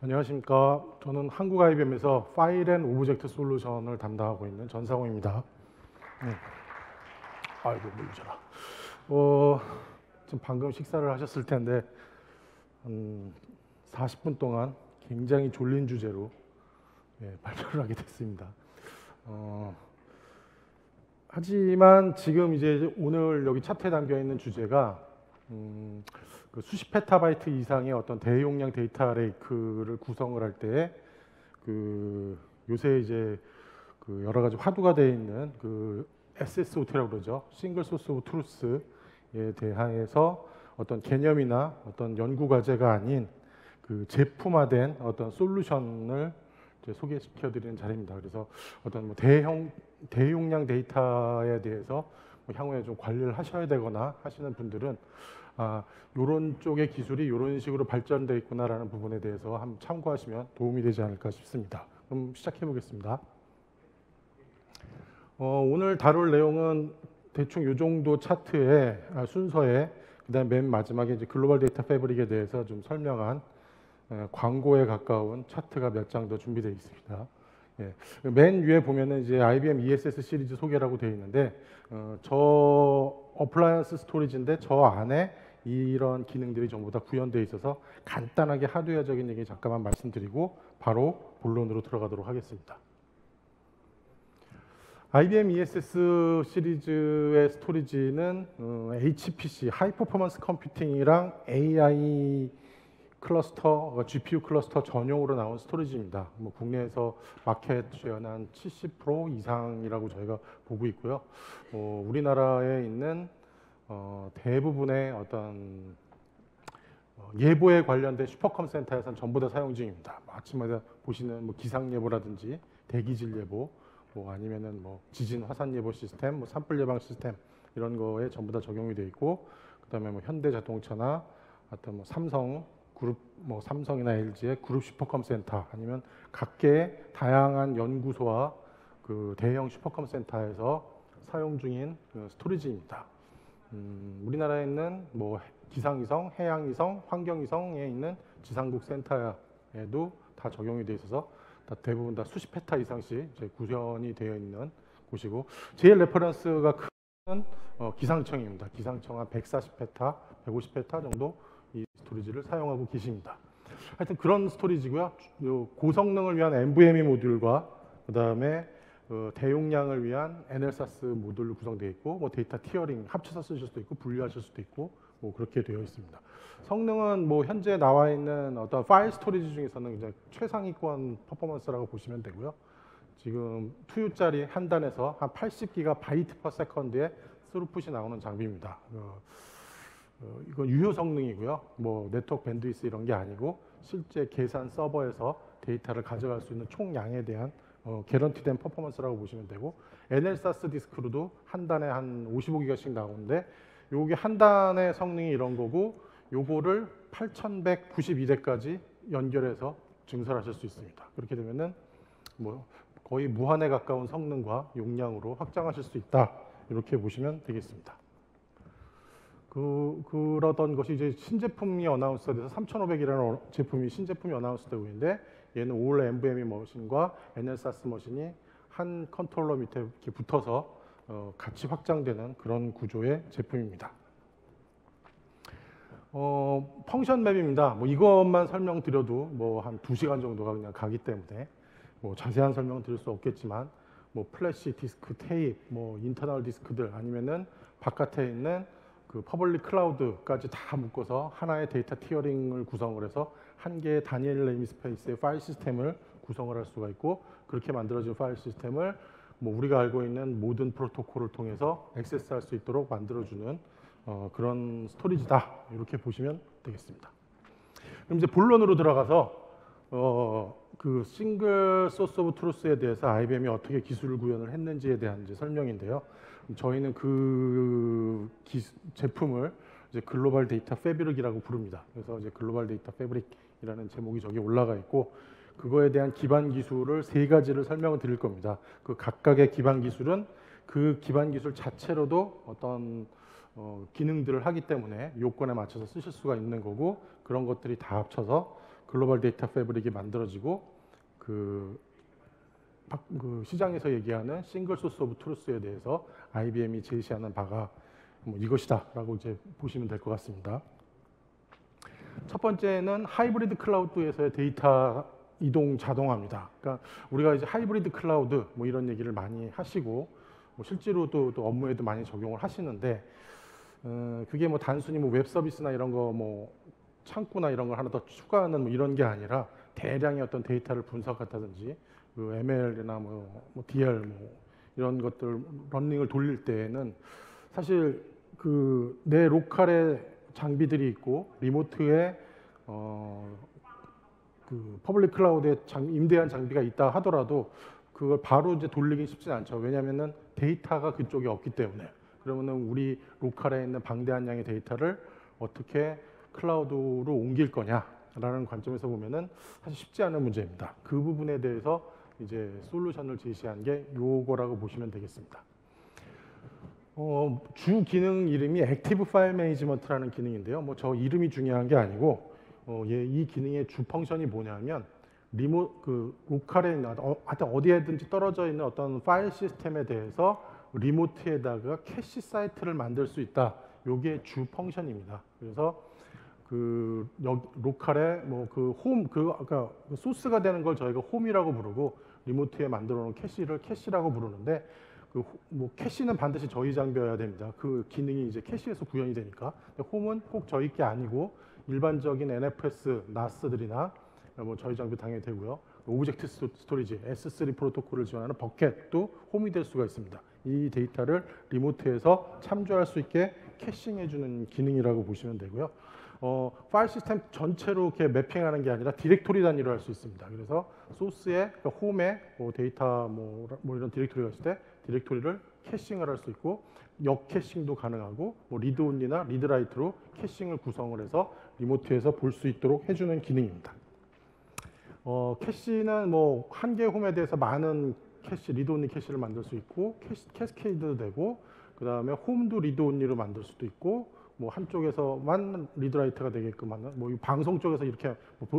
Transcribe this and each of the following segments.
안녕하십니까. 저는 한국 IBM에서 파일 앤 오브젝트 솔루션을 담당하고 있는 전상호입니다. 아이고, 물리쳐라. 지금 방금 식사를 하셨을 텐데 40분 동안 굉장히 졸린 주제로 발표를 하게 됐습니다. 하지만 지금 이제 오늘 여기 차트에 담겨 있는 주제가 그 수십 페타바이트 이상의 어떤 대용량 데이터 레이크를 구성을 할 때 그 요새 이제 그 여러 가지 화두가 되어 있는 그 SSOT라고 그러죠. 싱글 소스 오브 트루스에 대해서 어떤 개념이나 어떤 연구 과제가 아닌 그 제품화된 어떤 솔루션을 이제 소개시켜 드리는 자리입니다. 그래서 어떤 뭐 대용량 데이터에 대해서 뭐 향후에 좀 관리를 하셔야 되거나 하시는 분들은 이런 쪽의 기술이 이런 식으로 발전되어 있구나라는 부분에 대해서 한번 참고하시면 도움이 되지 않을까 싶습니다. 그럼 시작해 보겠습니다. 오늘 다룰 내용은 대충 이 정도 차트의 순서에 그다음 맨 마지막에 이제 글로벌 데이터 패브릭에 대해서 좀 설명한 광고에 가까운 차트가 몇 장 더 준비되어 있습니다. 맨 위에 보면은 이제 IBM ESS 시리즈 소개라고 되어 있는데 저 어플라이언스 스토리지인데 저 안에 이런 기능들이 전부 다 구현되어 있어서 간단하게 하드웨어적인 얘기 잠깐만 말씀드리고 바로 본론으로 들어가도록 하겠습니다. IBM ESS 시리즈의 스토리지는 HPC, 하이 퍼포먼스 컴퓨팅이랑 AI 클러스터, GPU 클러스터 전용으로 나온 스토리지입니다. 뭐 국내에서 마켓 쉐어는 한 70% 이상이라고 저희가 보고 있고요. 우리나라에 있는 대부분의 어떤 예보에 관련된 슈퍼컴 센터에서는 전부 다 사용 중입니다. 아침마다 보시는 뭐 기상 예보라든지 대기질 예보, 뭐 아니면은 뭐 지진 화산 예보 시스템, 뭐 산불 예방 시스템 이런 거에 전부 다 적용이 되어 있고, 그다음에 뭐 현대자동차나 어떤 뭐 삼성 그룹, 뭐 삼성이나 LG의 그룹 슈퍼컴 센터, 아니면 각계의 다양한 연구소와 그 대형 슈퍼컴 센터에서 사용 중인 그 스토리지입니다. 우리나라에 있는 뭐 기상위성, 해양위성, 환경위성에 있는 지상국 센터에도 다 적용이 되어 있어서 대부분 다 수십 페타 이상씩 이제 구현이 되어 있는 곳이고, 제일 레퍼런스가 큰 기상청입니다. 기상청 한 140페타, 150페타 정도 이 스토리지를 사용하고 계십니다. 하여튼 그런 스토리지고요. 고성능을 위한 NVMe 모듈과 그다음에 대용량을 위한 NLSAS 모듈로 구성되어 있고, 뭐 데이터 티어링 합쳐서 쓰실 수도 있고 분류하실 수도 있고 뭐 그렇게 되어 있습니다. 성능은 뭐 현재 나와 있는 어떤 파일 스토리지 중에서는 이제 최상위권 퍼포먼스라고 보시면 되고요. 지금 2U짜리 한 단에서 한 80기가 바이트 퍼 세컨드의 스루풋이 나오는 장비입니다. 이건 유효 성능이고요. 뭐 네트워크 밴드위스 이런 게 아니고 실제 계산 서버에서 데이터를 가져갈 수 있는 총량에 대한 개런티된 퍼포먼스라고 보시면 되고, NLSAS 디스크로도 한 단에 한 55기가씩 나오는데 요게 한 단의 성능이 이런 거고, 요거를 8192대까지 연결해서 증설하실 수 있습니다. 그렇게 되면은 뭐 거의 무한에 가까운 성능과 용량으로 확장하실 수 있다, 이렇게 보시면 되겠습니다. 그러던 것이 이제 신제품이 어나운스가 돼서 3500이라는 제품이 신제품이 어나운스 되고 있는데, 얘는 올 NVMe 머신과 NLSAS 머신이 한 컨트롤러 밑에 이렇게 붙어서 같이 확장되는 그런 구조의 제품입니다. 펑션 맵입니다. 뭐 이것만 설명드려도 뭐 한 2시간 정도가 그냥 가기 때문에 뭐 자세한 설명은 드릴 수 없겠지만, 뭐 플래시 디스크, 테이프, 뭐 인터널 디스크들, 아니면은 바깥에 있는 그 퍼블릭 클라우드까지 다 묶어서 하나의 데이터 티어링을 구성을 해서 한 개의 단일 네임스페이스의 파일 시스템을 구성을 할 수가 있고, 그렇게 만들어진 파일 시스템을 뭐 우리가 알고 있는 모든 프로토콜을 통해서 액세스할 수 있도록 만들어주는 그런 스토리지다, 이렇게 보시면 되겠습니다. 그럼 이제 본론으로 들어가서 그 싱글 소스 오브 트루스에 대해서 IBM이 어떻게 기술을 구현을 했는지에 대한 이제 설명인데요. 저희는 그 제품을 이제 글로벌 데이터 패브릭이라고 부릅니다. 그래서 이제 글로벌 데이터 패브릭이라는 제목이 저기 올라가 있고, 그거에 대한 기반 기술을 3가지를 설명을 드릴 겁니다. 그 각각의 기반 기술은 그 기반 기술 자체로도 어떤 기능들을 하기 때문에 요건에 맞춰서 쓰실 수가 있는 거고, 그런 것들이 다 합쳐서 글로벌 데이터 패브릭이 만들어지고 그 시장에서 얘기하는 싱글 소스 오브 트루스에 대해서 IBM이 제시하는 바가 뭐 이것이다라고 이제 보시면 될 것 같습니다. 첫 번째는 하이브리드 클라우드에서의 데이터 이동 자동화입니다. 그러니까 우리가 이제 하이브리드 클라우드 뭐 이런 얘기를 많이 하시고 뭐 실제로도 또 업무에도 많이 적용을 하시는데, 그게 뭐 단순히 뭐 웹 서비스나 이런 거 뭐 창구나 이런 걸 하나 더 추가하는 뭐 이런 게 아니라 대량의 어떤 데이터를 분석한다든지 그 ML이나 뭐 DL 뭐 이런 것들 러닝을 돌릴 때에는 사실 그 내 로컬에 장비들이 있고 리모트에 그 퍼블릭 클라우드에 임대한 장비가 있다 하더라도 그걸 바로 이제 돌리긴 쉽지 않죠. 왜냐하면은 데이터가 그쪽에 없기 때문에. 그러면은 우리 로컬에 있는 방대한 양의 데이터를 어떻게 클라우드로 옮길 거냐라는 관점에서 보면은 사실 쉽지 않은 문제입니다. 그 부분에 대해서 이제 솔루션을 제시한 게 요거라고 보시면 되겠습니다. 주 기능 이름이 액티브 파일 매니지먼트라는 기능인데요. 뭐 저 이름이 중요한 게 아니고 이 기능의 주 펑션이 뭐냐면 로컬에 있는 하여튼 어디에든지 떨어져 있는 어떤 파일 시스템에 대해서 리모트에다가 캐시 사이트를 만들 수 있다. 요게 주 펑션입니다. 그래서 그 로컬에 뭐 그 홈 아까 소스가 되는 걸 저희가 홈이라고 부르고 리모트에 만들어 놓은 캐시를 캐시라고 부르는데, 뭐 캐시는 반드시 저희 장비여야 됩니다. 그 기능이 이제 캐시에서 구현이 되니까. 홈은 꼭 저희 게 아니고 일반적인 NFS, NAS들이나 뭐 저희 장비 당연히 되고요. 오브젝트 스토리지, S3 프로토콜을 지원하는 버켓도 홈이 될 수가 있습니다. 이 데이터를 리모트에서 참조할 수 있게 캐싱해주는 기능이라고 보시면 되고요. 파일 시스템 전체로 이렇게 매핑하는 게 아니라 디렉토리 단위로 할 수 있습니다. 그래서 소스에, 그러니까 홈에 데이터 뭐 이런 디렉토리가 있을 때 디렉토리를 캐싱을 할 수 있고, 역 캐싱도 가능하고 뭐 리드 온리나 리드 라이트로 캐싱을 구성을 해서 리모트에서 볼 수 있도록 해주는 기능입니다. 캐시는 뭐 한 개의 홈에 대해서 많은 캐시, 리드 온리 캐시를 만들 수 있고, 캐스케이드도 되고, 그 다음에 홈도 리드 온리로 만들 수도 있고, 뭐 한쪽에서만 리드라이트가 되게끔 하는, 뭐 방송 쪽에서 이렇게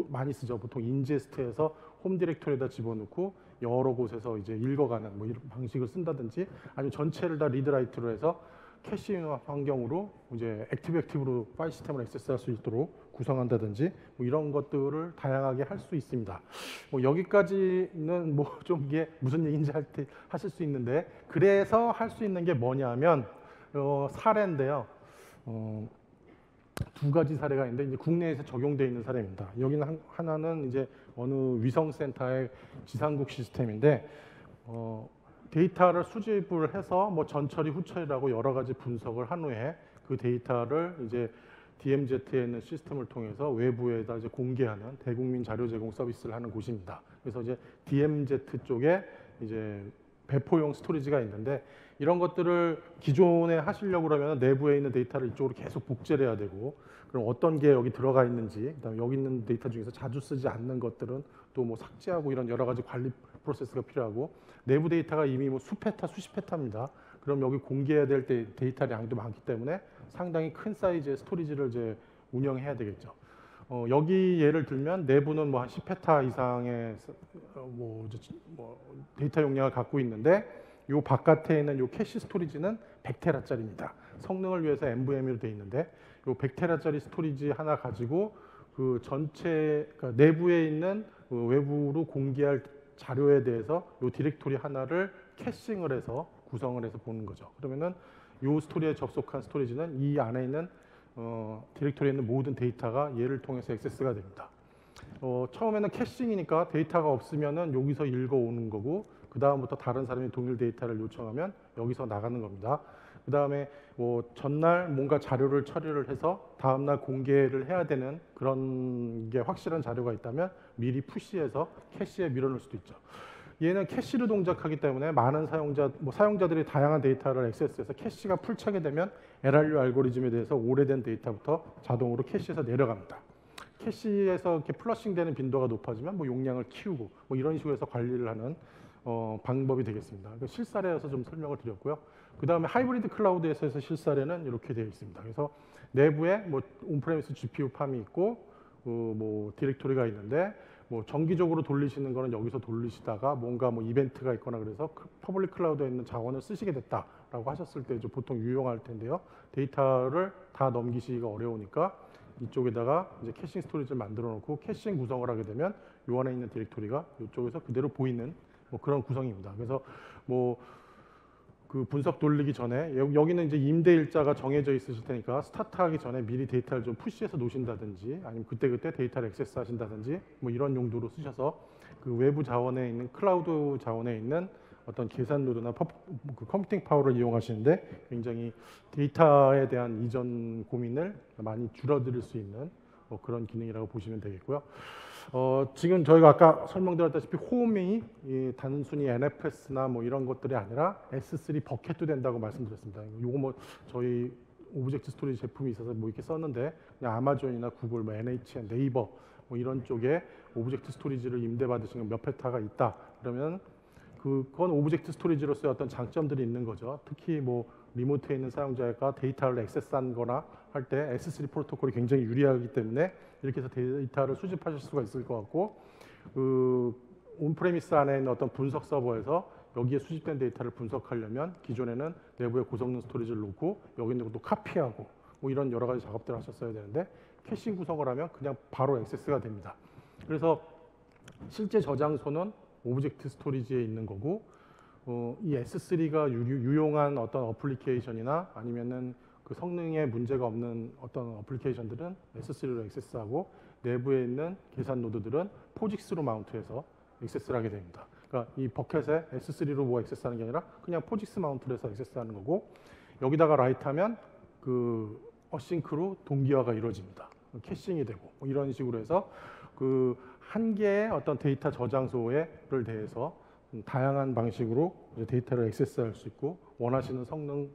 많이 쓰죠. 보통 인제스트해서 홈 디렉토리에다 집어넣고 여러 곳에서 이제 읽어가는 뭐 이런 방식을 쓴다든지, 아니면 전체를 다 리드라이트로 해서 캐시 환경으로 이제 액티브로 파일 시스템을 액세스할 수 있도록 구성한다든지 뭐 이런 것들을 다양하게 할 수 있습니다. 뭐 여기까지는 뭐 좀 이게 무슨 얘기인지 하실 수 있는데, 그래서 할 수 있는 게 뭐냐면 사례인데요. 두 가지 사례가 있는데 이제 국내에서 적용되어 있는 사례입니다. 여기는 하나는 이제 어느 위성센터의 지상국 시스템인데 데이터를 수집을 해서 뭐 전처리, 후처리라고 여러 가지 분석을 한 후에 그 데이터를 이제 DMZ에 있는 시스템을 통해서 외부에다 이제 공개하는 대국민 자료 제공 서비스를 하는 곳입니다. 그래서 이제 DMZ 쪽에 이제 배포용 스토리지가 있는데, 이런 것들을 기존에 하시려고 그러면 내부에 있는 데이터를 이쪽으로 계속 복제를 해야 되고, 그럼 어떤 게 여기 들어가 있는지, 그다음에 여기 있는 데이터 중에서 자주 쓰지 않는 것들은 또 뭐 삭제하고 이런 여러 가지 관리 프로세스가 필요하고, 내부 데이터가 이미 뭐 수페타, 수십 페타입니다. 그럼 여기 공개해야 될 데이터 양도 많기 때문에 상당히 큰 사이즈의 스토리지를 이제 운영해야 되겠죠. 여기 예를 들면 내부는 뭐 한 10페타 이상의 뭐 데이터 용량을 갖고 있는데, 요 바깥에 있는 요 캐시 스토리지는 100테라짜리입니다. 성능을 위해서 NVMe로 되어 있는데, 요 100테라짜리 스토리지 하나 가지고 그 전체 그러니까 내부에 있는 그 외부로 공개할 자료에 대해서 요 디렉토리 하나를 캐싱을 해서 구성을 해서 보는 거죠. 그러면은 요 스토리에 접속한 스토리지는 이 안에 있는 디렉토리에 있는 모든 데이터가 얘를 통해서 액세스가 됩니다. 처음에는 캐싱이니까 데이터가 없으면은 여기서 읽어오는 거고, 그 다음부터 다른 사람이 동일 데이터를 요청하면 여기서 나가는 겁니다. 그 다음에 뭐 전날 뭔가 자료를 처리를 해서 다음날 공개를 해야 되는 그런 게 확실한 자료가 있다면 미리 푸시해서 캐시에 밀어넣을 수도 있죠. 얘는 캐시로 동작하기 때문에 많은 사용자들이 다양한 데이터를 액세스해서 캐시가 풀차게 되면 LRU 알고리즘에 대해서 오래된 데이터부터 자동으로 캐시에서 내려갑니다. 캐시에서 이렇게 플러싱되는 빈도가 높아지면 뭐 용량을 키우고 뭐 이런 식으로 해서 관리를 하는 방법이 되겠습니다. 그러니까 실사례여서 좀 설명을 드렸고요. 그 다음에 하이브리드 클라우드에서 실사례는 이렇게 되어 있습니다. 그래서 내부에 뭐 온프레미스 GPU 팜이 있고 뭐 디렉토리가 있는데 뭐 정기적으로 돌리시는 거는 여기서 돌리시다가 뭔가 뭐 이벤트가 있거나 그래서 퍼블릭 클라우드에 있는 자원을 쓰시게 됐다라고 하셨을 때 보통 유용할 텐데요. 데이터를 다 넘기시기가 어려우니까 이쪽에다가 이제 캐싱 스토리지를 만들어 놓고 캐싱 구성을 하게 되면 요 안에 있는 디렉토리가 이쪽에서 그대로 보이는 뭐 그런 구성입니다. 그래서 뭐 그 분석 돌리기 전에 여기는 이제 임대일자가 정해져 있으실 테니까 스타트하기 전에 미리 데이터를 좀 푸시해서 놓으신다든지 아니면 그때그때 데이터를 액세스 하신다든지 뭐 이런 용도로 쓰셔서 그 외부 자원에 있는 클라우드 자원에 있는 어떤 계산 노드나 그 컴퓨팅 파워를 이용하시는데 굉장히 데이터에 대한 이전 고민을 많이 줄어들 수 있는 뭐 그런 기능이라고 보시면 되겠고요. 지금 저희가 아까 설명드렸다시피 호응이 단순히 NFS나 뭐 이런 것들이 아니라 S3 버켓도 된다고 말씀드렸습니다. 이거 뭐 저희 오브젝트 스토리지 제품이 있어서 뭐 이렇게 썼는데 그냥 아마존이나 구글, 뭐 NHN, 네이버 뭐 이런 쪽에 오브젝트 스토리지를 임대받으시는 몇 페타가 있다. 그러면 그건 오브젝트 스토리지로서의 어떤 장점들이 있는 거죠. 특히 뭐 리모트에 있는 사용자가 데이터를 액세스한 거나 할 때 S3 프로토콜이 굉장히 유리하기 때문에 이렇게 해서 데이터를 수집하실 수가 있을 것 같고 그 온프레미스 안에 있는 어떤 분석 서버에서 여기에 수집된 데이터를 분석하려면 기존에는 내부에 고성능 스토리지를 놓고 여기 있는 것도 카피하고 뭐 이런 여러 가지 작업들을 하셨어야 되는데 캐싱 구성을 하면 그냥 바로 액세스가 됩니다. 그래서 실제 저장소는 오브젝트 스토리지에 있는 거고 이 S3가 유용한 어떤 어플리케이션이나 아니면은 그 성능에 문제가 없는 어떤 어플리케이션들은 S3로 액세스하고 내부에 있는 계산 노드들은 포직스로 마운트해서 액세스를 하게 됩니다. 그러니까 이 버켓에 S3로 뭐 액세스하는 게 아니라 그냥 포직스 마운트를 해서 액세스하는 거고 여기다가 라이트하면 그 어싱크로 동기화가 이루어집니다. 캐싱이 되고 뭐 이런 식으로 해서 그 한 개의 어떤 데이터 저장소에를 대해서 다양한 방식으로 이제 데이터를 액세스할 수 있고 원하시는 성능,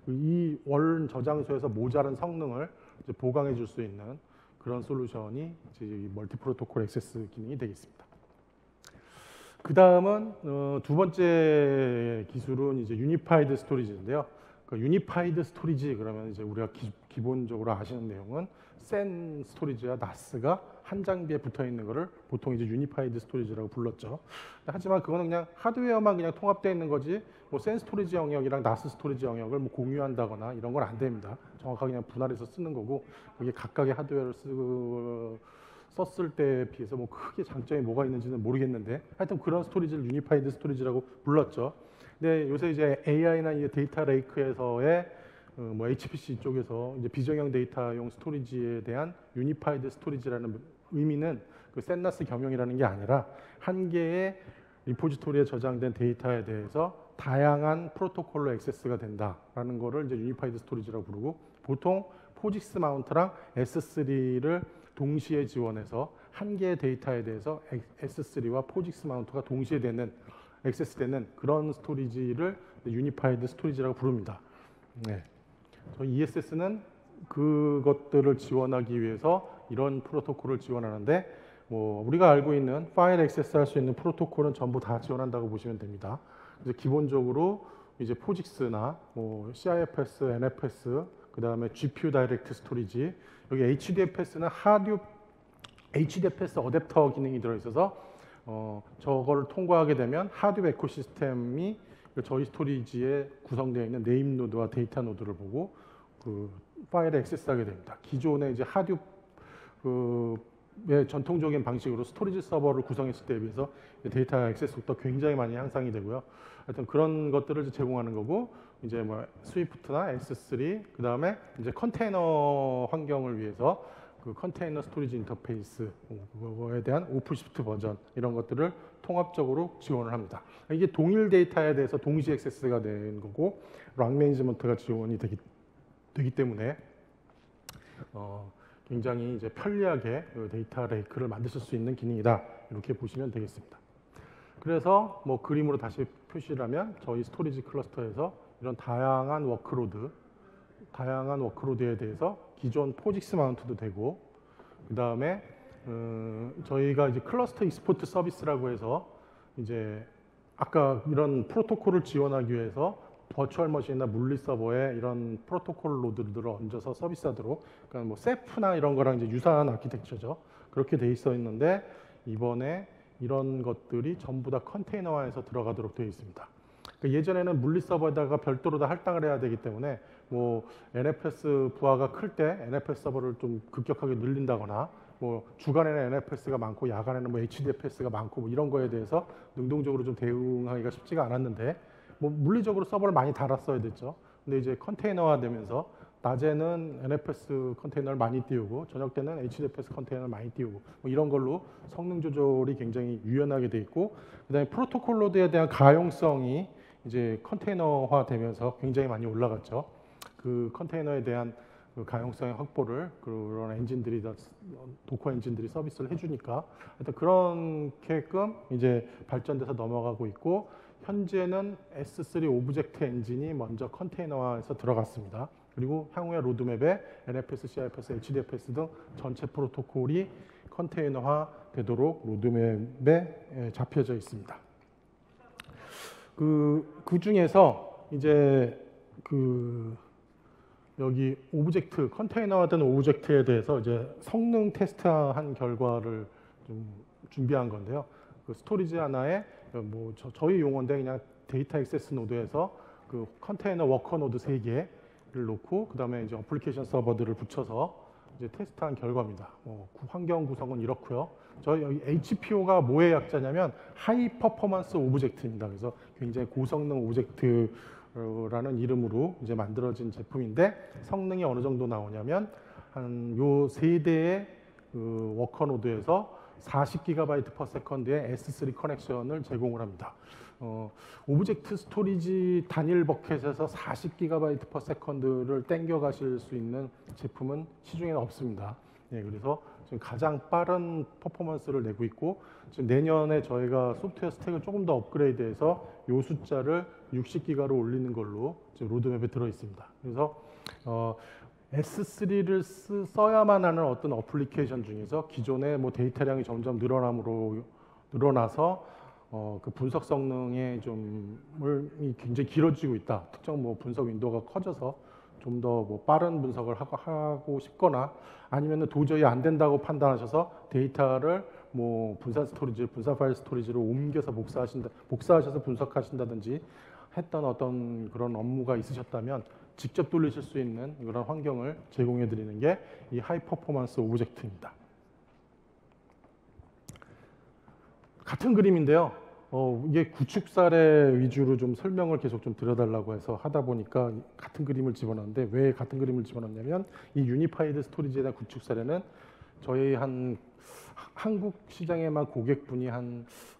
이 원 저장소에서 모자란 성능을 이제 보강해 줄 수 있는 그런 솔루션이 이제 멀티 프로토콜 액세스 기능이 되겠습니다. 그 다음은 두 번째 기술은 이제 유니파이드 스토리지인데요. 그 유니파이드 스토리지 그러면 이제 우리가 기본적으로 아시는 내용은 센 스토리지와 나스가 한 장비에 붙어 있는 거를 보통 이제 유니파이드 스토리지라고 불렀죠. 하지만 그거는 그냥 하드웨어만 그냥 통합되어 있는 거지 뭐 센 스토리지 영역이랑 나스 스토리지 영역을 뭐 공유한다거나 이런 건 안 됩니다. 정확하게 그냥 분할해서 쓰는 거고 그게 각각의 하드웨어를 썼을 때에 비해서 뭐 크게 장점이 뭐가 있는지는 모르겠는데 하여튼 그런 스토리지를 유니파이드 스토리지라고 불렀죠. 근데 요새 이제 AI나 데이터 레이크에서의 뭐 HPC 쪽에서 이제 비정형 데이터용 스토리지에 대한 유니파이드 스토리지라는 의미는 그 샌나스 겸용이라는 게 아니라 한 개의 리포지토리에 저장된 데이터에 대해서 다양한 프로토콜로 액세스가 된다라는 거를 이제 유니파이드 스토리지라고 부르고 보통 포직스 마운트랑 S3를 동시에 지원해서 한 개의 데이터에 대해서 S3와 포직스 마운트가 동시에 되는 액세스되는 그런 스토리지를 유니파이드 스토리지라고 부릅니다. 네. 저희 ESS는 그것들을 지원하기 위해서 이런 프로토콜을 지원하는데 뭐 우리가 알고 있는 파일 액세스할 수 있는 프로토콜은 전부 다 지원한다고 보시면 됩니다. 그래서 기본적으로 이제 포직스나 뭐 CIFS, NFS, 그 다음에 GPU 다이렉트 스토리지, 여기 HDFS는 HDFS 어댑터 기능이 들어있어서 저거를 통과하게 되면 하드웨어 에코시스템이 저희 스토리지에 구성되어 있는 네임 노드와 데이터 노드를 보고 그 파일에 액세스하게 됩니다. 기존의 이제 의 전통적인 방식으로 스토리지 서버를 구성했을 때에 비해서 데이터 액세스 속도가 굉장히 많이 향상이 되고요. 하여튼 그런 것들을 제공하는 거고 이제 뭐 스위프트나 S3 그 다음에 이제 컨테이너 환경을 위해서 그 컨테이너 스토리지 인터페이스 그거에 대한 오픈시프트 버전 이런 것들을 통합적으로 지원을 합니다. 이게 동일 데이터에 대해서 동시 액세스가 되는 거고 락 매니지먼트가 지원이 되기 때문에 굉장히 이제 편리하게 데이터 레이크를 만드실 수 있는 기능이다 이렇게 보시면 되겠습니다. 그래서 뭐 그림으로 다시 표시를 하면 저희 스토리지 클러스터에서 이런 다양한 워크로드에 대해서 기존 포직스 마운트도 되고 그 다음에 저희가 이제 클러스터 익스포트 서비스라고 해서 이제 아까 이런 프로토콜을 지원하기 위해서 버추얼 머신이나 물리 서버에 이런 프로토콜 로드들을 얹어서 서비스하도록, 그러니까 뭐 세프나 이런 거랑 이제 유사한 아키텍처죠. 그렇게 돼 있어 있는데 이번에 이런 것들이 전부 다 컨테이너화해서 들어가도록 되어 있습니다. 그러니까 예전에는 물리 서버에다가 별도로 다 할당을 해야 되기 때문에 뭐 NFS 부하가 클 때 NFS 서버를 좀 급격하게 늘린다거나, 뭐 주간에는 NFS가 많고 야간에는 뭐 HDFS가 많고 뭐 이런 거에 대해서 능동적으로 좀 대응하기가 쉽지가 않았는데, 뭐 물리적으로 서버를 많이 달았어야 됐죠. 근데 이제 컨테이너화 되면서 낮에는 NFS 컨테이너를 많이 띄우고 저녁 때는 HDFS 컨테이너를 많이 띄우고 뭐 이런 걸로 성능 조절이 굉장히 유연하게 돼 있고, 그다음에 프로토콜 로드에 대한 가용성이 이제 컨테이너화 되면서 굉장히 많이 올라갔죠. 그 컨테이너에 대한 그 가용성의 확보를 그런 엔진들이 다, 도커 엔진들이 서비스를 해주니까 하여튼 그렇게끔 이제 발전돼서 넘어가고 있고, 현재는 S3 오브젝트 엔진이 먼저 컨테이너화에서 들어갔습니다. 그리고 향후의 로드맵에 NFS, CIFS, HDFS 등 전체 프로토콜이 컨테이너화 되도록 로드맵에 잡혀져 있습니다. 그 중에서 이제 여기 오브젝트, 컨테이너화된 오브젝트에 대해서 이제 성능 테스트한 결과를 좀 준비한 건데요. 그 스토리지 하나에 뭐 저희 용어인데 그냥 데이터 액세스 노드에서 그 컨테이너 워커 노드 3개를 놓고 그다음에 이제 어플리케이션 서버들을 붙여서 이제 테스트한 결과입니다. 환경 구성은 이렇고요. 저희 여기 HPO가 뭐의 약자냐면 하이 퍼포먼스 오브젝트입니다. 그래서 굉장히 고성능 오브젝트라는 이름으로 이제 만들어진 제품인데, 성능이 어느 정도 나오냐면 한 요 세 대의 그 워커 노드에서 40GB/s의 S3 커넥션을 제공을 합니다. 오브젝트 스토리지 단일 버켓에서 40GB/s를 땡겨 가실 수 있는 제품은 시중에는 없습니다. 네, 그래서 지금 가장 빠른 퍼포먼스를 내고 있고, 지금 내년에 저희가 소프트웨어 스택을 조금 더 업그레이드해서 이 숫자를 60기가로 올리는 걸로 지금 로드맵에 들어 있습니다. 그래서 S3를 써야만 하는 어떤 어플리케이션 중에서 기존의 뭐 데이터량이 점점 늘어나서 그 분석 성능의 좀이 굉장히 길어지고 있다. 특정 뭐 분석 윈도우가 커져서 좀 더 뭐 빠른 분석을 하고 싶거나, 아니면은 도저히 안 된다고 판단하셔서 데이터를 뭐 분산 파일 스토리지로 옮겨서 복사하셔서 분석하신다든지 했던 어떤 그런 업무가 있으셨다면 직접 돌리실 수 있는 그런 환경을 제공해 드리는 게 이 하이 퍼포먼스 오브젝트입니다. 같은 그림인데요. 이게 구축 사례 위주로 좀 설명을 계속 좀 드려달라고 해서 하다 보니까 같은 그림을 집어넣었는데, 왜 같은 그림을 집어넣냐면 이 유니파이드 스토리지에 대한 구축 사례는 저희 한국 시장에만 고객분이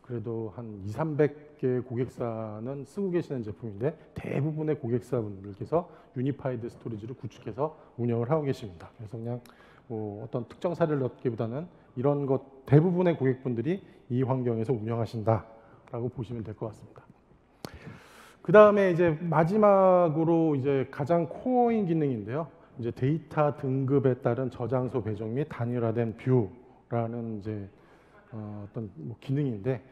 그래도 한 200~300개 고객사는 쓰고 계시는 제품인데, 대부분의 고객사분들께서 유니파이드 스토리지를 구축해서 운영을 하고 계십니다. 그래서 그냥 뭐 어떤 특정 사례를 넣기보다는 이런 것 대부분의 고객분들이 이 환경에서 운영하신다라고 보시면 될 것 같습니다. 그 다음에 이제 마지막으로 이제 가장 코어인 기능인데요. 이제 데이터 등급에 따른 저장소 배정 및 단일화된 뷰라는 이제 어떤 뭐 기능인데,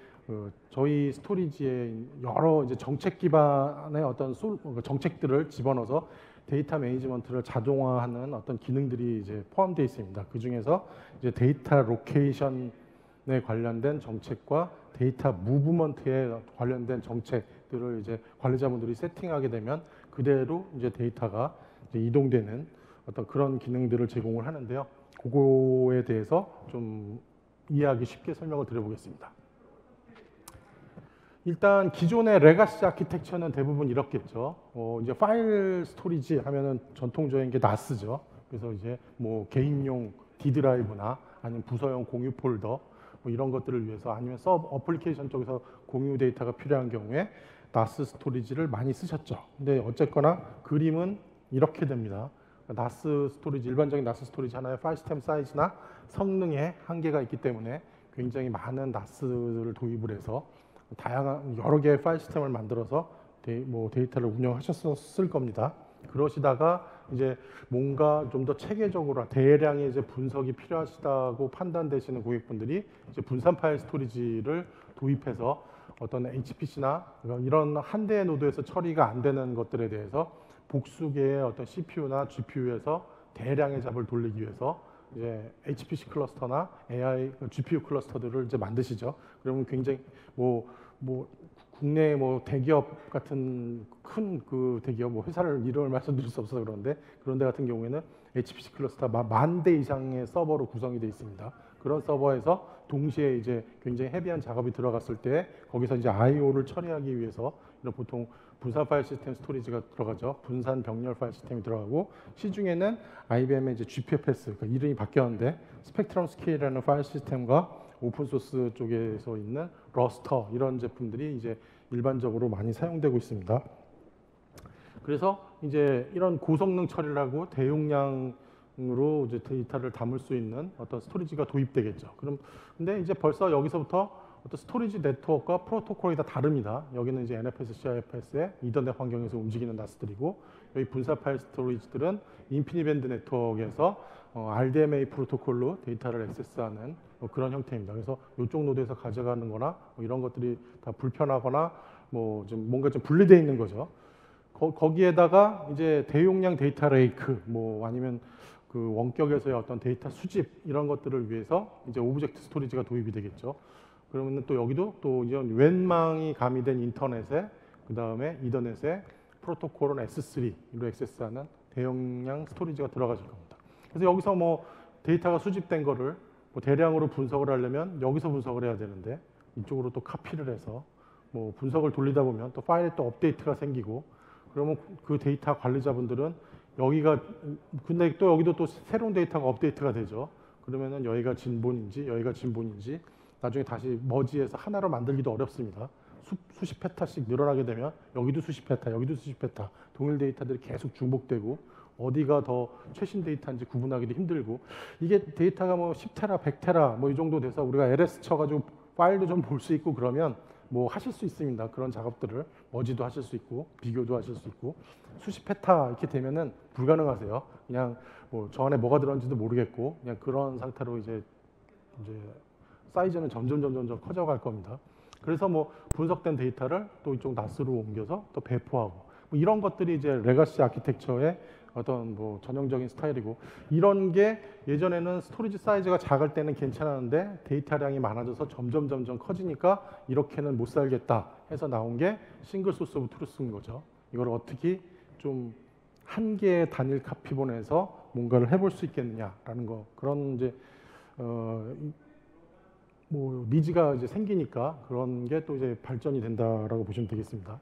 저희 스토리지에 여러 이제 정책 기반의 어떤 정책들을 집어넣어서 데이터 매니지먼트를 자동화하는 어떤 기능들이 이제 포함되어 있습니다. 그 중에서 이제 데이터 로케이션에 관련된 정책과 데이터 무브먼트에 관련된 정책들을 이제 관리자분들이 세팅하게 되면 그대로 이제 데이터가 이제 이동되는 어떤 그런 기능들을 제공을 하는데요. 그거에 대해서 좀 이해하기 쉽게 설명을 드려보겠습니다. 일단 기존의 레가시 아키텍처는 대부분 이렇겠죠. 이제 파일 스토리지 하면은 전통적인 게 NAS죠. 그래서 이제 뭐 개인용 D 드라이브나 아니면 부서용 공유 폴더 뭐 이런 것들을 위해서, 아니면 어플리케이션 쪽에서 공유 데이터가 필요한 경우에 NAS 스토리지를 많이 쓰셨죠. 근데 어쨌거나 그림은 이렇게 됩니다. NAS 스토리지, 일반적인 NAS 스토리지 하나의 파일 시스템 사이즈나 성능에 한계가 있기 때문에 굉장히 많은 NAS를 도입을 해서 다양한 여러 개의 파일 시스템을 만들어서 데이터를 운영하셨을 겁니다. 그러시다가 이제 뭔가 좀 더 체계적으로 대량의 이제 분석이 필요하시다고 판단되시는 고객분들이 이제 분산 파일 스토리지를 도입해서 어떤 HPC나 이런 한 대의 노드에서 처리가 안 되는 것들에 대해서 복수 개의 어떤 CPU나 GPU에서 대량의 잡을 돌리기 위해서 이제 HPC 클러스터나 AI GPU 클러스터들을 이제 만드시죠. 그러면 굉장히 뭐 국내 뭐 대기업 같은 큰 그 대기업 뭐 회사를 이름을 말씀드릴 수 없어서 그런데 그런 데 같은 경우에는 HPC 클러스터 10,000대 이상의 서버로 구성이 되어 있습니다. 그런 서버에서 동시에 이제 굉장히 헤비한 작업이 들어갔을 때 거기서 이제 I/O를 처리하기 위해서 이런 보통 분산 파일 시스템 스토리지가 들어가죠. 분산 병렬 파일 시스템이 들어가고 시중에는 IBM의 이제 GPFS 그러니까 이름이 바뀌었는데 스펙트럼 스케일이라는 파일 시스템과 오픈 소스 쪽에서 있는 러스터 이런 제품들이 이제 일반적으로 많이 사용되고 있습니다. 그래서 이제 이런 고성능 처리를 하고 대용량으로 이제 데이터를 담을 수 있는 어떤 스토리지가 도입되겠죠. 그럼 근데 이제 벌써 여기서부터 어떤 스토리지 네트워크와 프로토콜이 다 다릅니다. 여기는 이제 NFS, CIFS의 이더넷 환경에서 움직이는 나스들이고 여기 분사 파일 스토리지들은 인피니밴드 네트워크에서 RDMA 프로토콜로 데이터를 액세스하는 그런 형태입니다. 그래서 이쪽 노드에서 가져가는 거나 이런 것들이 다 불편하거나 뭐 좀 뭔가 좀 분리되어 있는 거죠. 거기에다가 이제 대용량 데이터 레이크 뭐 아니면 그 원격에서의 어떤 데이터 수집 이런 것들을 위해서 이제 오브젝트 스토리지가 도입이 되겠죠. 그러면 또 여기도 또 이런 웬망이 가미된 인터넷에 그 다음에 이더넷에 프로토콜은 S3로 액세스하는 대용량 스토리지가 들어가질 겁니다. 그래서 여기서 뭐 데이터가 수집된 거를 뭐 대량으로 분석을 하려면 여기서 분석을 해야 되는데 이쪽으로 또 카피를 해서 뭐 분석을 돌리다 보면 또 파일에 또 업데이트가 생기고 그러면 그 데이터 관리자분들은 여기가 근데 또 여기도 또 새로운 데이터가 업데이트가 되죠. 그러면은 여기가 진본인지 여기가 진본인지 나중에 다시 머지해서 하나로 만들기도 어렵습니다. 수십 페타씩 늘어나게 되면 여기도 수십 페타, 여기도 수십 페타 동일 데이터들이 계속 중복되고 어디가 더 최신 데이터인지 구분하기도 힘들고 이게 데이터가 뭐 10테라, 100테라 뭐 이 정도 돼서 우리가 LS 쳐가지고 파일도 좀 볼 수 있고 그러면 뭐 하실 수 있습니다. 그런 작업들을 머지도 하실 수 있고 비교도 하실 수 있고 수십 페타 이렇게 되면은 불가능하세요. 그냥 뭐 저 안에 뭐가 들었는지도 모르겠고 그냥 그런 상태로 이제 사이즈는 점점 커져갈 겁니다. 그래서 뭐 분석된 데이터를 또 이쪽 나스로 옮겨서 또 배포하고 뭐 이런 것들이 이제 레거시 아키텍처의 어떤 뭐 전형적인 스타일이고 이런 게 예전에는 스토리지 사이즈가 작을 때는 괜찮았는데 데이터량이 많아져서 점점 커지니까 이렇게는 못 살겠다 해서 나온 게 싱글 소스 오브 트루스인 거죠. 이걸 어떻게 좀 한 개의 단일 카피본에서 뭔가를 해볼 수 있겠느냐라는 거 그런 이제 뭐 니즈가 이제 생기니까 그런 게 또 이제 발전이 된다라고 보시면 되겠습니다.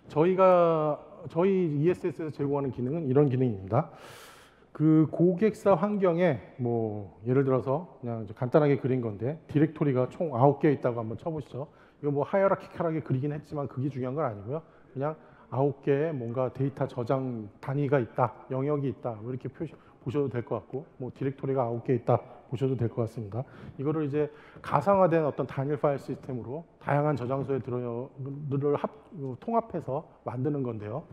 저희 ESS에서 제공하는 기능은 이런 기능입니다. 그 고객사 환경에 뭐 예를 들어서 그냥 간단하게 그린 건데 디렉토리가 총 9개 있다고 한번 쳐보시죠. 이거 뭐 하이어라키컬하게 그리긴 했지만 그게 중요한 건 아니고요. 그냥 9개의 뭔가 데이터 저장 단위가 있다, 영역이 있다 뭐 이렇게 보셔도 될 것 같고 뭐 디렉토리가 9개 있다 보셔도 될 것 같습니다. 이거를 이제 가상화된 어떤 단일 파일 시스템으로 다양한 저장소에 들을 통합해서 만드는 건데요.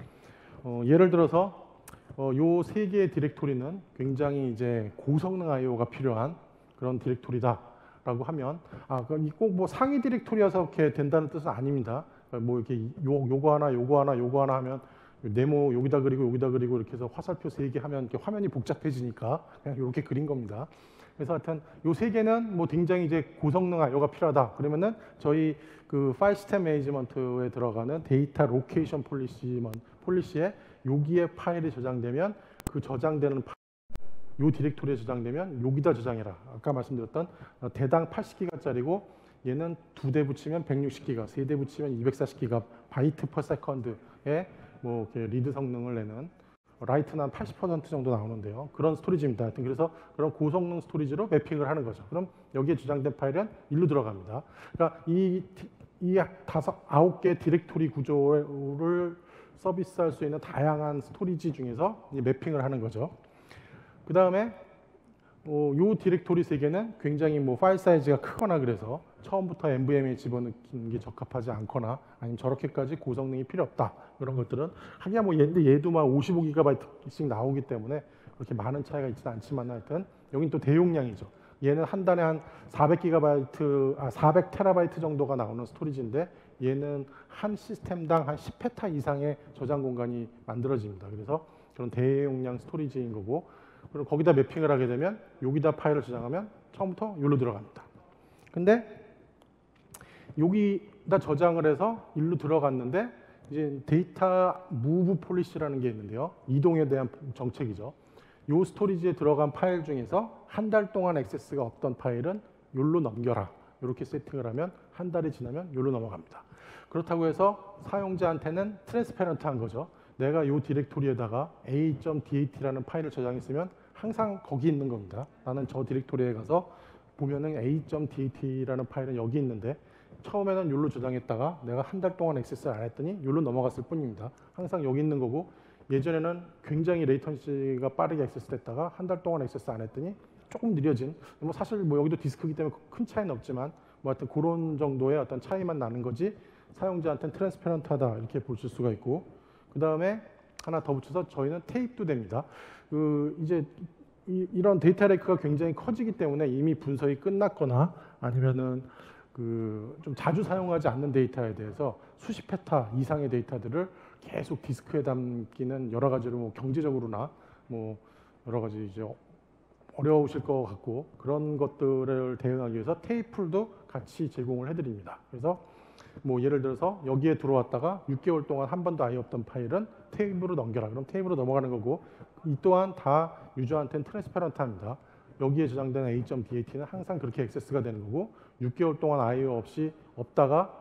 예를 들어서 요 세 개의 디렉토리는 굉장히 이제 고성능 I/O가 필요한 그런 디렉토리다라고 하면 꼭 뭐 상위 디렉토리여서 이렇게 된다는 뜻은 아닙니다. 뭐 이렇게 요거 하나 하면 네모 여기다 그리고 이렇게 해서 화살표 3개 하면 이렇게 화면이 복잡해지니까 그냥 이렇게 그린 겁니다. 그래서 하여튼 요 세 개는 뭐 굉장히 이제 고성능 I/O가 필요하다. 그러면은 저희 그 파일 시스템 매니지먼트에 들어가는 데이터 로케이션 폴리시에 여기에 파일이 저장되면 그 저장되는 요 디렉토리에 저장되면 여기다 저장해라. 아까 말씀드렸던 대당 80기가짜리고 얘는 2대 붙이면 160기가, 3대 붙이면 240기가 바이트 퍼 세컨드에 뭐 이렇게 리드 성능을 내는 라이트는 한 80% 정도 나오는데요. 그런 스토리지입니다. 하여튼 그래서 그런 고성능 스토리지로 매핑을 하는 거죠. 그럼 여기에 저장된 파일은 일로 들어갑니다. 그러니까 이 9개 디렉토리 구조를 서비스할 수 있는 다양한 스토리지 중에서 이 매핑을 하는 거죠. 그 다음에 요 디렉토리 3개는 굉장히 뭐 파일 사이즈가 크거나 그래서 처음부터 NVMe에 집어넣는 게 적합하지 않거나 아니면 저렇게까지 고성능이 필요 없다. 그런 것들은 하기야 뭐 얘도 막 55GB씩 나오기 때문에 그렇게 많은 차이가 있지는 않지만 하여튼 여긴 또 대용량이죠. 얘는 한 달에 한 400기가바이트, 400테라바이트 정도가 나오는 스토리지인데 얘는 한 시스템당 한 10페타 이상의 저장 공간이 만들어집니다. 그래서 그런 대용량 스토리지인 거고, 그리고 거기다 매핑을 하게 되면 여기다 파일을 저장하면 처음부터 여기로 들어갑니다. 근데 여기다 저장을 해서 일로 들어갔는데 이제 데이터 무브 폴리시라는 게 있는데요. 이동에 대한 정책이죠. 요 스토리지에 들어간 파일 중에서 한 달 동안 액세스가 없던 파일은 여기로 넘겨라. 이렇게 세팅을 하면 한 달이 지나면 여기로 넘어갑니다. 그렇다고 해서 사용자한테는 트랜스페런트한 거죠. 내가 요 디렉토리에다가 a.dat 라는 파일을 저장했으면 항상 거기 있는 겁니다. 나는 저 디렉토리에 가서 보면은 a.dat 라는 파일은 여기 있는데 처음에는 여기로 저장했다가 내가 한 달 동안 액세스를 안 했더니 여기로 넘어갔을 뿐입니다. 항상 여기 있는 거고, 예전에는 굉장히 레이턴시가 빠르게 액세스됐다가 한 달 동안 액세스 안 했더니 조금 느려진, 뭐 사실 뭐 여기도 디스크이기 때문에 큰 차이는 없지만 뭐 하여튼 그런 정도의 어떤 차이만 나는 거지 사용자한테는 트랜스페런트하다 이렇게 보실 수가 있고, 그 다음에 하나 더 붙여서 저희는 테이프도 됩니다. 이제 이런 데이터 레이크가 굉장히 커지기 때문에 이미 분석이 끝났거나 아니면은 좀 자주 사용하지 않는 데이터에 대해서 수십 페타 이상의 데이터들을 계속 디스크에 담기는 여러 가지로 뭐 경제적으로나 뭐 여러 가지 이제 어려우실 것 같고, 그런 것들을 대응하기 위해서 테이프도 같이 제공을 해드립니다. 그래서 뭐 예를 들어서 여기에 들어왔다가 6개월 동안 한 번도 아예 없던 파일은 테이프로 넘겨라. 그럼 테이프로 넘어가는 거고, 이 또한 다 유저한테는 트랜스페런트합니다. 여기에 저장된 a.dat는 항상 그렇게 액세스가 되는 거고, 6개월 동안 아예 없이 없다가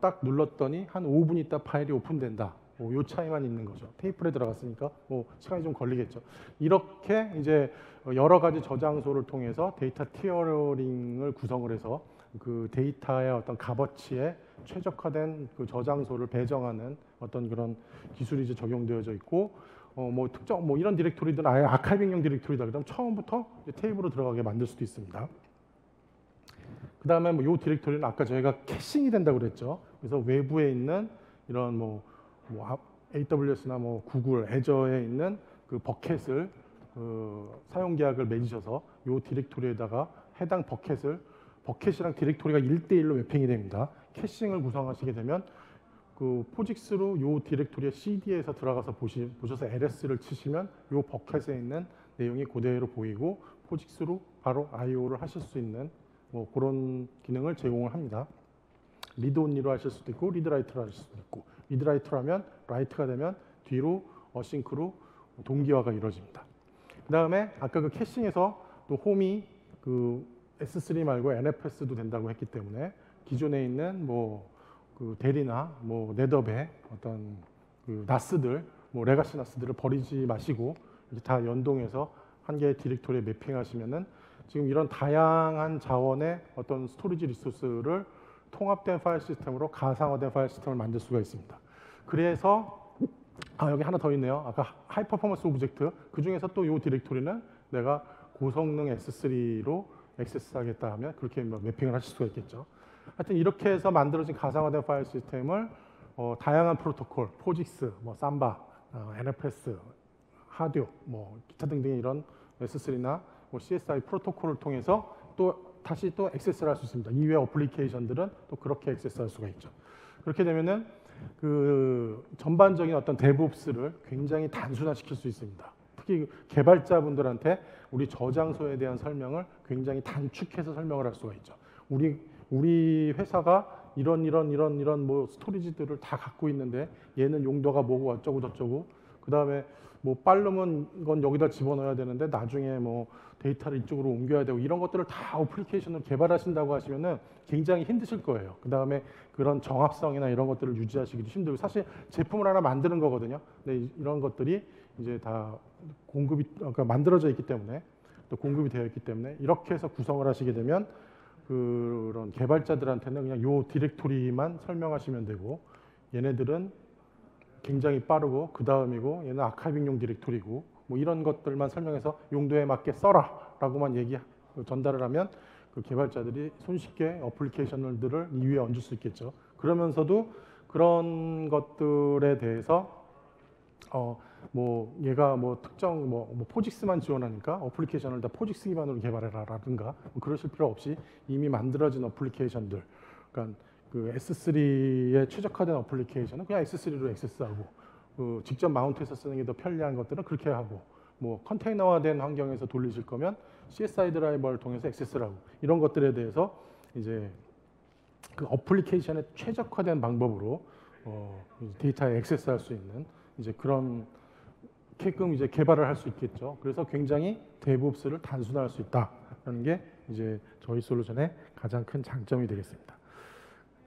딱 눌렀더니 한 5분 있다 파일이 오픈된다. 요 차이만 있는 거죠. 테이프에 들어갔으니까 뭐 시간이 좀 걸리겠죠. 이렇게 이제 여러 가지 저장소를 통해서 데이터 티어링을 구성을 해서 그 데이터의 어떤 값어치에 최적화된 그 저장소를 배정하는 어떤 그런 기술이 이제 적용되어져 있고, 뭐 특정 뭐 이런 디렉토리들은 아예 아카이빙용 디렉토리다 그러면 처음부터 이제 테이블로 들어가게 만들 수도 있습니다. 그 다음에 뭐 요 디렉토리는 아까 저희가 캐싱이 된다고 그랬죠. 그래서 외부에 있는 이런 뭐 AWS나 뭐 구글, 애저에 있는 그 버켓을 사용 계약을 맺으셔서 요 디렉토리에다가 해당 버켓이랑 디렉토리가 1대1로 매핑이 됩니다. 캐싱을 구성하시게 되면 그 포직스로 요 디렉토리의 CD에서 들어가서 보셔서 LS를 치시면 요 버켓에 있는 내용이 그대로 보이고 포직스로 바로 IO를 하실 수 있는 뭐 그런 기능을 제공을 합니다. 리드 온리로 하실 수도 있고 리드 라이트로 하실 수도 있고, 리드 라이트로 하면 라이트가 되면 뒤로 어싱크로 동기화가 이루어집니다. 그 다음에 아까 그 캐싱에서 또 홈이 그 S3 말고 NFS도 된다고 했기 때문에 기존에 있는 뭐 그 델이나 뭐 네더베 어떤 그 나스들, 뭐 레가시 나스들을 버리지 마시고 이렇게 다 연동해서 한 개의 디렉토리에 매핑하시면은 지금 이런 다양한 자원의 어떤 스토리지 리소스를 통합된 파일 시스템으로 가상화된 파일 시스템을 만들 수가 있습니다. 그래서 여기 하나 더 있네요. 아까 하이 퍼포먼스 오브젝트, 그 중에서 또 이 디렉토리는 내가 고성능 S3로 액세스하겠다 하면 그렇게 매핑을 하실 수가 있겠죠. 하여튼 이렇게 해서 만들어진 가상화된 파일 시스템을 다양한 프로토콜, 포직스, 뭐 삼바, NFS, 하듀, 뭐 기타 등등의 이런 S3나 뭐 CSI 프로토콜을 통해서 또 다시 또 액세스를 할 수 있습니다. 이외 어플리케이션들은 또 그렇게 액세스할 수가 있죠. 그렇게 되면은 그 전반적인 어떤 데브옵스를 굉장히 단순화시킬 수 있습니다. 특히 개발자분들한테 우리 저장소에 대한 설명을 굉장히 단축해서 설명을 할 수가 있죠. 우리 회사가 이런 뭐 스토리지들을 다 갖고 있는데 얘는 용도가 뭐고 어쩌고 저쩌고, 그 다음에 뭐 빠르면 이건 여기다 집어넣어야 되는데 나중에 뭐 데이터를 이쪽으로 옮겨야 되고, 이런 것들을 다 어플리케이션을 개발하신다고 하시면은 굉장히 힘드실 거예요. 그 다음에 그런 정확성이나 이런 것들을 유지하시기도 힘들고, 사실 제품을 하나 만드는 거거든요. 근데 이런 것들이 이제 다 그러니까 만들어져 있기 때문에, 또 공급이 되어 있기 때문에 이렇게 해서 구성을 하시게 되면 그런 개발자들한테는 그냥 요 디렉토리만 설명하시면 되고, 얘네들은 굉장히 빠르고 그 다음이고 얘는 아카이빙용 디렉토리고 뭐 이런 것들만 설명해서 용도에 맞게 써라 라고만 전달을 하면 그 개발자들이 손쉽게 어플리케이션들을 이 위에 얹을 수 있겠죠. 그러면서도 그런 것들에 대해서 뭐 얘가 뭐 특정 뭐 포직스만 지원하니까 어플리케이션을 다 포직스 기반으로 개발해라라든가 뭐 그러실 필요 없이 이미 만들어진 어플리케이션들, 그러니까 그 S3에 최적화된 어플리케이션은 그냥 S3로 액세스하고, 그 직접 마운트해서 쓰는 게 더 편리한 것들은 그렇게 하고, 뭐 컨테이너화된 환경에서 돌리실 거면 CSI 드라이버를 통해서 액세스를 하고, 이런 것들에 대해서 이제 그 어플리케이션에 최적화된 방법으로 데이터에 액세스할 수 있는 이제 그런 게끔 이제 개발을 할 수 있겠죠. 그래서 굉장히 DevOps를 단순화할 수 있다라는 게 이제 저희 솔루션의 가장 큰 장점이 되겠습니다.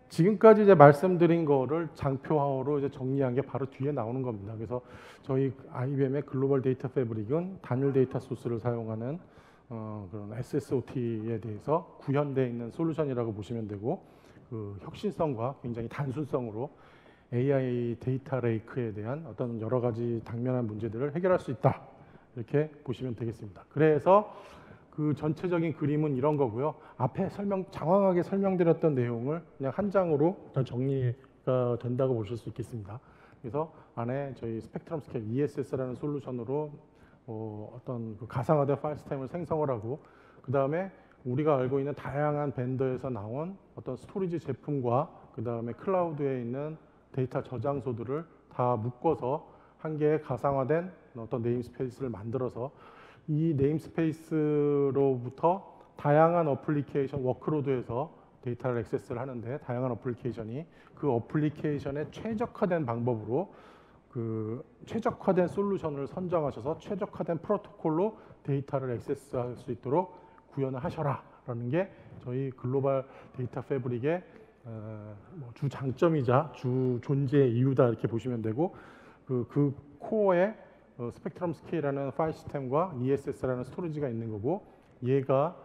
지금까지 이제 말씀드린 거를 장표화로 이제 정리한 게 바로 뒤에 나오는 겁니다. 그래서 저희 IBM의 글로벌 데이터 패브릭은 단일 데이터 소스를 사용하는 그런 SSOT에 대해서 구현되어 있는 솔루션이라고 보시면 되고, 그 혁신성과 굉장히 단순성으로 AI 데이터 레이크에 대한 어떤 여러 가지 당면한 문제들을 해결할 수 있다, 이렇게 보시면 되겠습니다. 그래서 그 전체적인 그림은 이런 거고요. 앞에 장황하게 설명드렸던 내용을 그냥 한 장으로 정리가 된다고 보실 수 있겠습니다. 그래서 안에 저희 스펙트럼 스케일 ESS라는 솔루션으로 어떤 그 가상화된 파일 시스템을 생성을 하고, 그 다음에 우리가 알고 있는 다양한 벤더에서 나온 어떤 스토리지 제품과 그 다음에 클라우드에 있는 데이터 저장소들을 다 묶어서 한 개의 가상화된 어떤 네임스페이스를 만들어서 이 네임스페이스로부터 다양한 어플리케이션 워크로드에서 데이터를 액세스를 하는데, 다양한 어플리케이션이 그 어플리케이션에 최적화된 방법으로 그 최적화된 솔루션을 선정하셔서 최적화된 프로토콜로 데이터를 액세스할 수 있도록 구현을 하셔라라는 게 저희 글로벌 데이터 패브릭의 주 장점이자 주 존재의 이유다, 이렇게 보시면 되고, 그 코어에 스펙트럼 스케일이라는 파일 시스템과 ESS라는 스토리지가 있는 거고, 얘가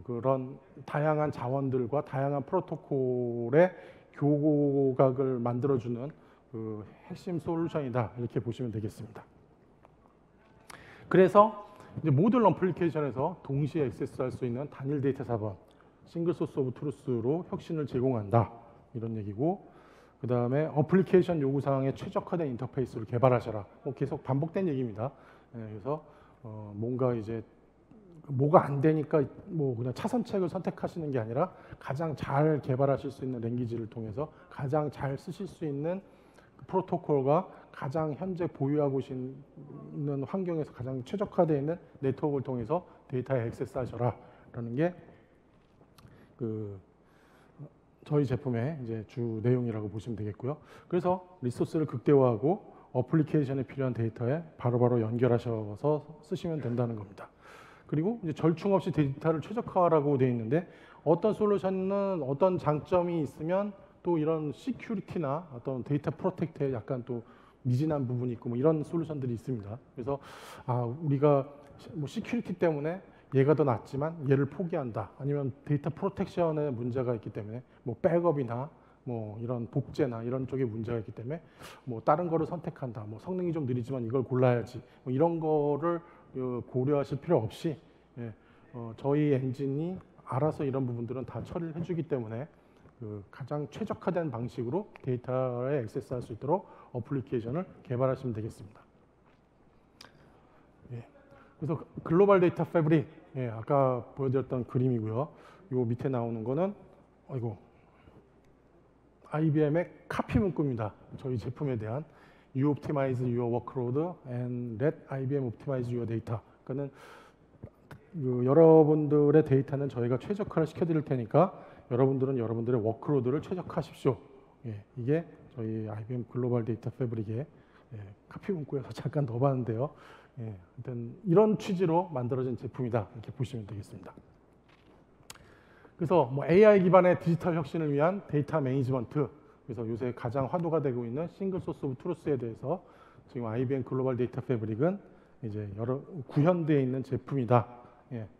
그런 다양한 자원들과 다양한 프로토콜의 교각을 만들어주는 그 핵심 솔루션이다, 이렇게 보시면 되겠습니다. 그래서 이제 모듈 어플리케이션에서 동시에 액세스할 수 있는 단일 데이터 사본, 싱글 소스 오브 트루스로 혁신을 제공한다, 이런 얘기고, 그 다음에 어플리케이션 요구사항에 최적화된 인터페이스를 개발하셔라. 계속 반복된 얘기입니다. 그래서 뭔가 이제 뭐가 안 되니까 뭐 그냥 차선책을 선택하시는 게 아니라 가장 잘 개발하실 수 있는 랭귀지를 통해서 가장 잘 쓰실 수 있는 프로토콜과 가장 현재 보유하고 있는 환경에서 가장 최적화되어 있는 네트워크를 통해서 데이터에 액세스하셔라라는 게 그 저희 제품의 이제 주 내용이라고 보시면 되겠고요. 그래서 리소스를 극대화하고 어플리케이션에 필요한 데이터에 바로바로 연결하셔서 쓰시면 된다는 겁니다. 그리고 이제 절충 없이 데이터를 최적화라고 되어 있는데, 어떤 솔루션은 어떤 장점이 있으면 또 이런 시큐리티나 어떤 데이터 프로텍트에 약간 또 미진한 부분이 있고 뭐 이런 솔루션들이 있습니다. 그래서 우리가 뭐 시큐리티 때문에 얘가 더 낫지만 얘를 포기한다, 아니면 데이터 프로텍션에 문제가 있기 때문에 뭐 백업이나 뭐 이런 복제나 이런 쪽에 문제가 있기 때문에 뭐 다른 거를 선택한다, 뭐 성능이 좀 느리지만 이걸 골라야지, 뭐 이런 거를 고려하실 필요 없이 저희 엔진이 알아서 이런 부분들은 다 처리를 해주기 때문에 그 가장 최적화된 방식으로 데이터에 액세스할 수 있도록 어플리케이션을 개발하시면 되겠습니다. 그래서 글로벌 데이터 패브릭, 아까 보여드렸던 그림이고요. 요 밑에 나오는 거는 IBM의 카피 문구입니다. 저희 제품에 대한 You optimize your workload and let IBM optimize your data. 그러니까는 여러분들의 데이터는 저희가 최적화를 시켜드릴 테니까 여러분들은 여러분들의 워크로드를 최적화하십시오. 이게 저희 IBM 글로벌 데이터 패브릭의 카피 문구에서 잠깐 넣어봤는데요. 일단 이런 취지로 만들어진 제품이다, 이렇게 보시면 되겠습니다. 그래서 뭐 AI 기반의 디지털 혁신을 위한 데이터 매니지먼트, 그래서 요새 가장 화두가 되고 있는 싱글 소스 오브 트루스에 대해서 지금 IBM 글로벌 데이터 패브릭은 이제 여러 구현되어 있는 제품이다.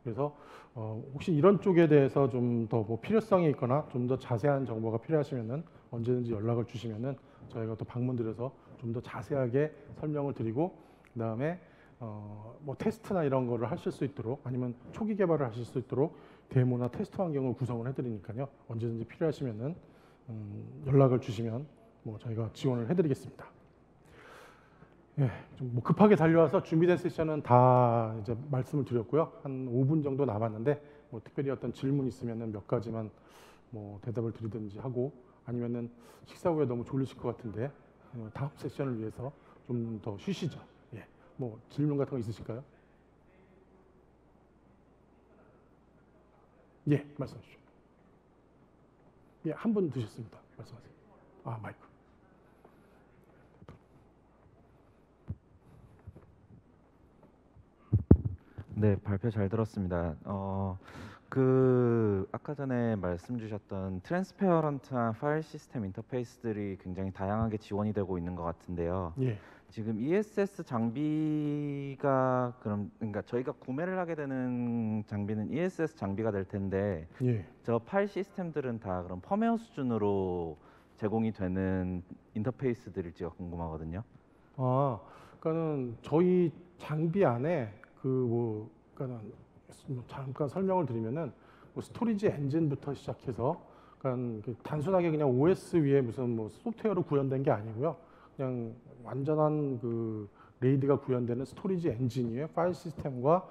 그래서 혹시 이런 쪽에 대해서 좀 더 뭐 필요성이 있거나 좀 더 자세한 정보가 필요하시면은 언제든지 연락을 주시면은 저희가 또 방문드려서 좀 더 자세하게 설명을 드리고, 그 다음에 뭐 테스트나 이런 거를 하실 수 있도록, 아니면 초기 개발을 하실 수 있도록 데모나 테스트 환경을 구성을 해드리니까요. 언제든지 필요하시면은 연락을 주시면 뭐 저희가 지원을 해드리겠습니다. 예, 좀 뭐 급하게 달려와서 준비된 세션은 다 이제 말씀을 드렸고요. 한 5분 정도 남았는데 뭐 특별히 어떤 질문 있으면은 몇 가지만 뭐 대답을 드리든지 하고 아니면은 식사 후에 너무 졸리실 것 같은데 다음 세션을 위해서 좀 더 쉬시죠. 예, 뭐 질문 같은 거 있으실까요? 예, 말씀하시죠. 예, 한 분 드셨습니다. 말씀하세요. 아, 마이크. 네, 발표 잘 들었습니다. 아까 전에 말씀 주셨던 트랜스페어런트한 파일 시스템 인터페이스들이 굉장히 다양하게 지원이 되고 있는 것 같은데요. 예, 지금 ESS 장비가 그러니까 저희가 구매를 하게 되는 장비는 ESS 장비가 될 텐데 예. 저 파일 시스템들은 다 그럼 펌웨어 수준으로 제공이 되는 인터페이스들일지가 궁금하거든요. 아, 그러니까는 저희 장비 안에 그러니까는 뭐 잠깐 설명을 드리면은 뭐 스토리지 엔진부터 시작해서 그러니까 단순하게 그냥 OS 위에 무슨 뭐 소프트웨어로 구현된 게 아니고요. 그냥 완전한 그 레이드가 구현되는 스토리지 엔진 위에 파일 시스템과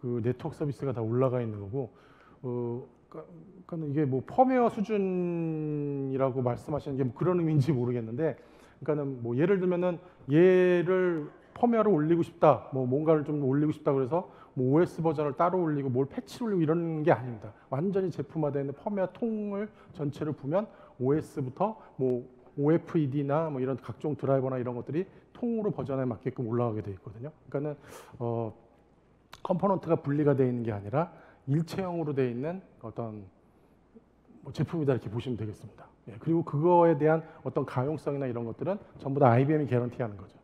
그 네트워크 서비스가 다 올라가 있는 거고, 그러니까 이게 뭐 펌웨어 수준이라고 말씀하시는 게 뭐 그런 의미인지 모르겠는데, 그러니까는 뭐 예를 들면은 얘를 펌웨어를 올리고 싶다, 뭐 뭔가를 좀 올리고 싶다 그래서 뭐 OS 버전을 따로 올리고 뭘 패치를 올리고 이런 게 아닙니다. 완전히 제품화되어 있는 펌웨어 통을 전체를 보면 OS부터 뭐 OFED나 뭐 이런 각종 드라이버나 이런 것들이 통으로 버전에 맞게끔 올라가게 돼 있거든요. 그러니까는 컴포넌트가 분리가 되어 있는 게 아니라 일체형으로 되어 있는 어떤 뭐 제품이다 이렇게 보시면 되겠습니다. 예, 그리고 그거에 대한 어떤 가용성이나 이런 것들은 전부 다 IBM이 개런티하는 거죠.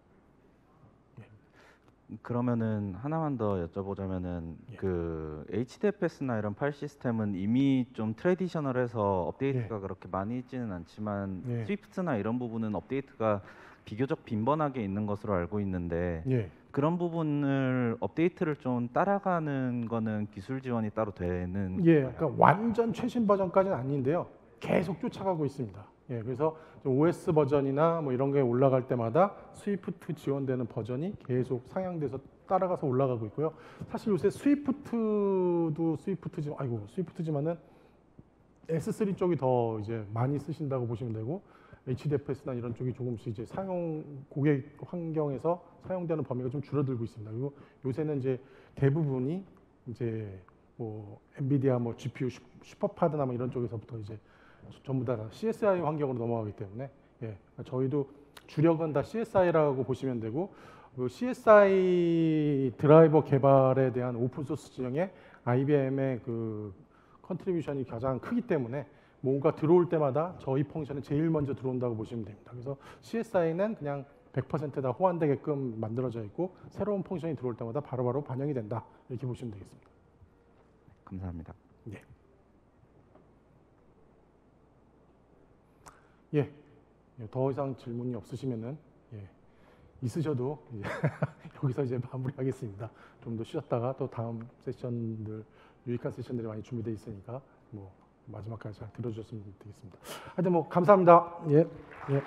그러면은 하나만 더 여쭤보자면은 예. 그 HDFS나 이런 파일 시스템은 이미 좀 트레디셔널해서 업데이트가 그렇게 많이 있지는 않지만 예. 스위프트나 이런 부분은 업데이트가 비교적 빈번하게 있는 것으로 알고 있는데 예. 그런 부분을 업데이트를 좀 따라가는 거는 기술 지원이 따로 되는 예, 건가요? 그러니까 완전 최신 버전까지는 아닌데요. 계속 쫓아가고 있습니다. 예, 그래서 OS 버전이나 뭐 이런 게 올라갈 때마다 스위프트 지원되는 버전이 계속 상향돼서 따라가서 올라가고 있고요. 사실 요새 스위프트지만은 S3 쪽이 더 이제 많이 쓰신다고 보시면 되고 HDFS나 이런 쪽이 조금씩 이제 고객 환경에서 사용되는 범위가 좀 줄어들고 있습니다. 그리고 요새는 이제 대부분이 이제 뭐 엔비디아 뭐 GPU 슈퍼파드나 뭐 이런 쪽에서부터 이제 전부 다 CSI 환경으로 넘어가기 때문에 예, 저희도 주력은 다 CSI라고 보시면 되고 그 CSI 드라이버 개발에 대한 오픈 소스 진영에 IBM의 그 컨트리뷰션이 가장 크기 때문에 뭔가 들어올 때마다 저희 펑션은 제일 먼저 들어온다고 보시면 됩니다. 그래서 CSI는 그냥 100%다 호환되게끔 만들어져 있고 새로운 펑션이 들어올 때마다 바로바로 반영이 된다 이렇게 보시면 되겠습니다. 감사합니다. 예. 예. 더 이상 질문이 없으시면은 예. 있으셔도 이제 여기서 이제 마무리하겠습니다. 좀 더 쉬었다가 또 다음 세션들 유익한 세션들이 많이 준비되어 있으니까 뭐 마지막까지 잘 들어주셨으면 되겠습니다. 하여튼 뭐 감사합니다. 예. 예.